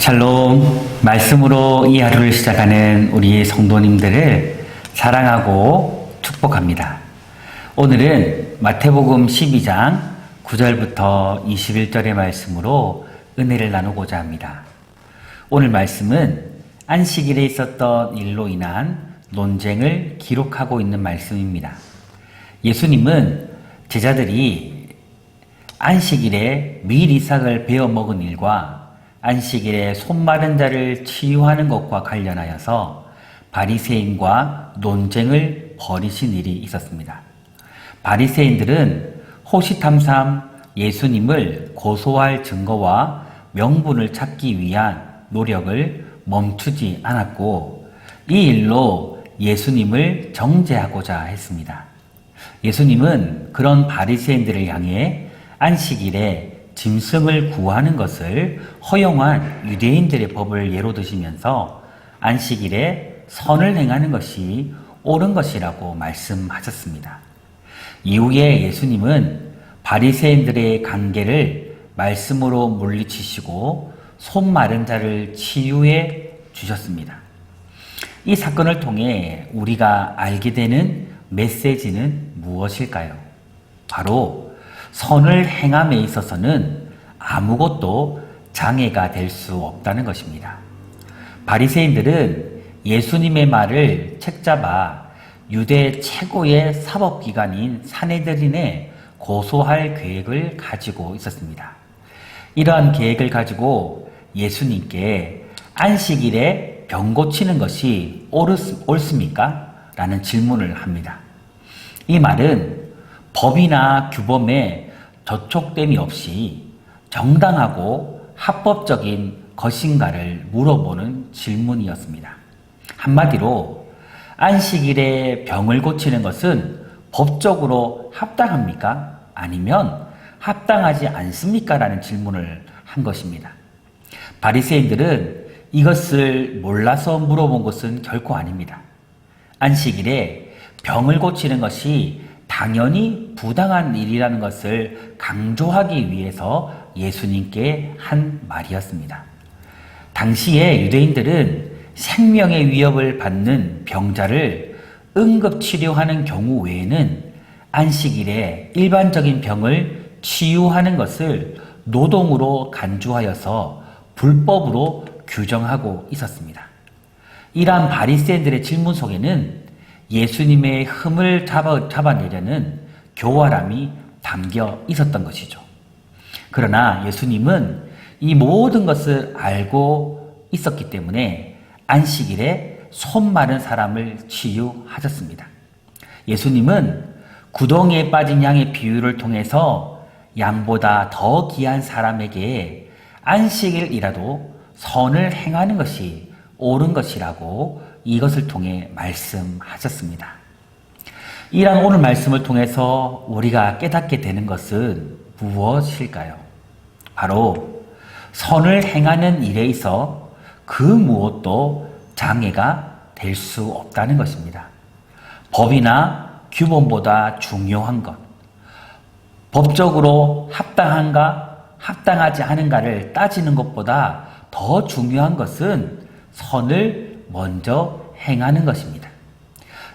샬롬, 말씀으로 이 하루를 시작하는 우리 성도님들을 사랑하고 축복합니다. 오늘은 마태복음 12장 9절부터 21절의 말씀으로 은혜를 나누고자 합니다. 오늘 말씀은 안식일에 있었던 일로 인한 논쟁을 기록하고 있는 말씀입니다. 예수님은 제자들이 안식일에 밀 이삭을 베어 먹은 일과 안식일에 손 마른 자를 치유하는 것과 관련하여서 바리새인과 논쟁을 벌이신 일이 있었습니다. 바리새인들은 호시탐탐 예수님을 고소할 증거와 명분을 찾기 위한 노력을 멈추지 않았고 이 일로 예수님을 정죄하고자 했습니다. 예수님은 그런 바리새인들을 향해 안식일에 짐승을 구하는 것을 허용한 유대인들의 법을 예로 드시면서 안식일에 선을 행하는 것이 옳은 것이라고 말씀하셨습니다. 이후에 예수님은 바리새인들의 관계를 말씀으로 물리치시고 손 마른 자를 치유해 주셨습니다. 이 사건을 통해 우리가 알게 되는 메시지는 무엇일까요? 바로 선을 행함에 있어서는 아무것도 장애가 될 수 없다는 것입니다. 바리새인들은 예수님의 말을 책잡아 유대 최고의 사법기관인 산헤드린에 고소할 계획을 가지고 있었습니다. 이러한 계획을 가지고 예수님께 안식일에 병 고치는 것이 옳습니까? 라는 질문을 합니다. 이 말은 법이나 규범에 저촉됨이 없이 정당하고 합법적인 것인가를 물어보는 질문이었습니다. 한마디로 안식일에 병을 고치는 것은 법적으로 합당합니까? 아니면 합당하지 않습니까? 라는 질문을 한 것입니다. 바리새인들은 이것을 몰라서 물어본 것은 결코 아닙니다. 안식일에 병을 고치는 것이 당연히 부당한 일이라는 것을 강조하기 위해서 예수님께 한 말이었습니다. 당시에 유대인들은 생명의 위협을 받는 병자를 응급치료하는 경우 외에는 안식일에 일반적인 병을 치유하는 것을 노동으로 간주하여서 불법으로 규정하고 있었습니다. 이러한 바리새인들의 질문 속에는 예수님의 흠을 잡아내려는 교활함이 담겨 있었던 것이죠. 그러나 예수님은 이 모든 것을 알고 있었기 때문에 안식일에 손 마른 사람을 치유하셨습니다. 예수님은 구덩이에 빠진 양의 비유를 통해서 양보다 더 귀한 사람에게 안식일이라도 선을 행하는 것이 옳은 것이라고 이것을 통해 말씀하셨습니다. 이러한 오늘 말씀을 통해서 우리가 깨닫게 되는 것은 무엇일까요? 바로 선을 행하는 일에 있어 그 무엇도 장애가 될 수 없다는 것입니다. 법이나 규범보다 중요한 것, 법적으로 합당한가 합당하지 않은가를 따지는 것보다 더 중요한 것은 선을 먼저 행하는 것입니다.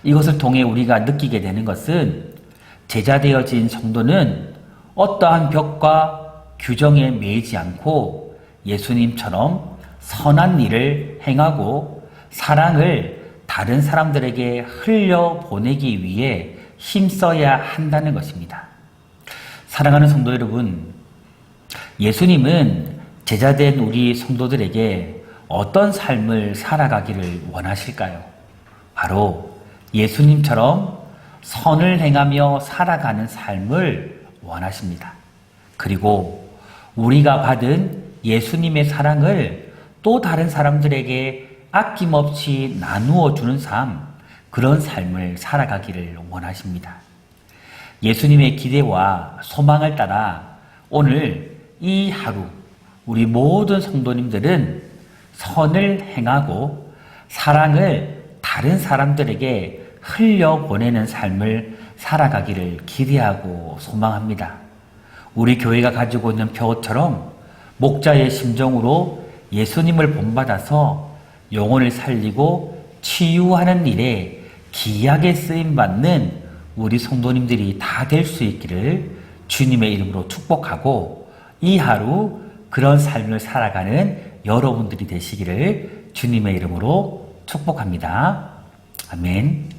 이것을 통해 우리가 느끼게 되는 것은 제자되어진 성도는 어떠한 벽과 규정에 매이지 않고 예수님처럼 선한 일을 행하고 사랑을 다른 사람들에게 흘려보내기 위해 힘써야 한다는 것입니다. 사랑하는 성도 여러분, 예수님은 제자된 우리 성도들에게 어떤 삶을 살아가기를 원하실까요? 바로 예수님처럼 선을 행하며 살아가는 삶을 원하십니다. 그리고 우리가 받은 예수님의 사랑을 또 다른 사람들에게 아낌없이 나누어 주는 삶, 그런 삶을 살아가기를 원하십니다. 예수님의 기대와 소망을 따라 오늘 이 하루 우리 모든 성도님들은 선을 행하고 사랑을 다른 사람들에게 흘려보내는 삶을 살아가기를 기대하고 소망합니다. 우리 교회가 가지고 있는 표어처럼 목자의 심정으로 예수님을 본받아서 영혼을 살리고 치유하는 일에 귀하게 쓰임받는 우리 성도님들이 다 될 수 있기를 주님의 이름으로 축복하고, 이 하루 그런 삶을 살아가는 여러분들이 되시기를 주님의 이름으로 축복합니다. 아멘.